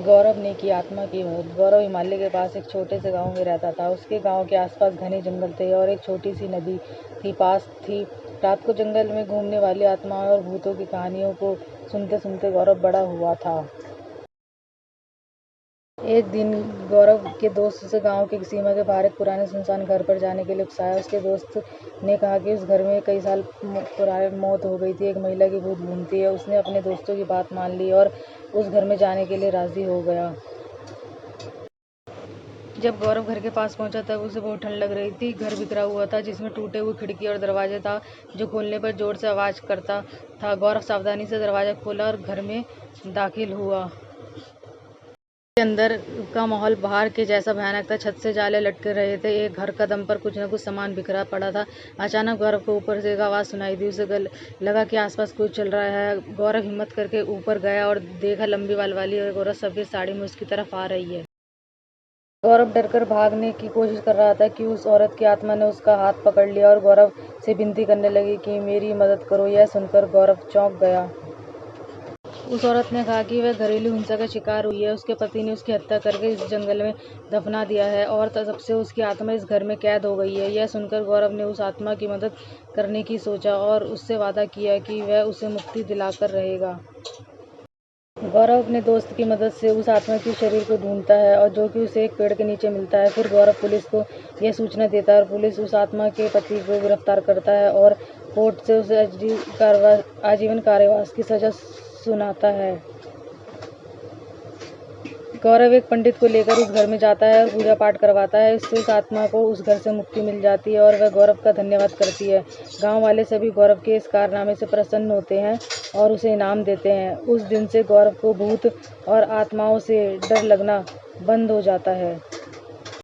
गौरव ने की आत्मा की मदद। गौरव हिमालय के पास एक छोटे से गांव में रहता था। उसके गांव के आसपास घने जंगल थे और एक छोटी सी नदी पास थी। रात को जंगल में घूमने वाली आत्माओं और भूतों की कहानियों को सुनते सुनते गौरव बड़ा हुआ था। एक दिन गौरव के दोस्त उसे गांव की सीमा के बाहर एक पुराने सुनसान घर पर जाने के लिए उकसाया। उसके दोस्त ने कहा कि उस घर में कई साल पुराने मौत हो गई थी, एक महिला की भूत घूमती है। उसने अपने दोस्तों की बात मान ली और उस घर में जाने के लिए राजी हो गया। जब गौरव घर के पास पहुंचा तब उसे बहुत ठंड लग रही थी। घर बिखरा हुआ था जिसमें टूटे हुए खिड़की और दरवाजे था जो खोलने पर जोर से आवाज करता था। गौरव सावधानी से दरवाजा खोला और घर में दाखिल हुआ। के अंदर का माहौल बाहर के जैसा भयानक था। छत से जाले लटके रहे थे। एक हर कदम पर कुछ न कुछ सामान बिखरा पड़ा था। अचानक गौरव को ऊपर से एक आवाज़ सुनाई दी। उसे लगा कि आसपास कुछ चल रहा है। गौरव हिम्मत करके ऊपर गया और देखा लंबी बाल वाली एक औरत सफ़ेद साड़ी में उसकी तरफ आ रही है। गौरव डरकर भागने की कोशिश कर रहा था कि उस औरत की आत्मा ने उसका हाथ पकड़ लिया और गौरव से विनती करने लगी कि मेरी मदद करो। यह सुनकर गौरव चौंक गया। उस औरत ने कहा कि वह घरेलू हिंसा का शिकार हुई है। उसके पति ने उसकी हत्या करके इस जंगल में दफना दिया है और तब से उसकी आत्मा इस घर में कैद हो गई है। यह सुनकर गौरव ने उस आत्मा की मदद करने की सोचा और उससे वादा किया कि वह उसे मुक्ति दिलाकर रहेगा। गौरव अपने दोस्त की मदद से उस आत्मा के शरीर को ढूंढता है और जो कि उसे एक पेड़ के नीचे मिलता है। फिर गौरव पुलिस को यह सूचना देता है और पुलिस उस आत्मा के पति को गिरफ्तार करता है और कोर्ट से उसे आजीवन कारावास की सजा सुनाता है। गौरव एक पंडित को लेकर उस घर में जाता है और पूजा पाठ करवाता है। इससे उस आत्मा को उस घर से मुक्ति मिल जाती है और वह गौरव का धन्यवाद करती है। गांव वाले सभी गौरव के इस कारनामे से प्रसन्न होते हैं और उसे इनाम देते हैं। उस दिन से गौरव को भूत और आत्माओं से डर लगना बंद हो जाता है।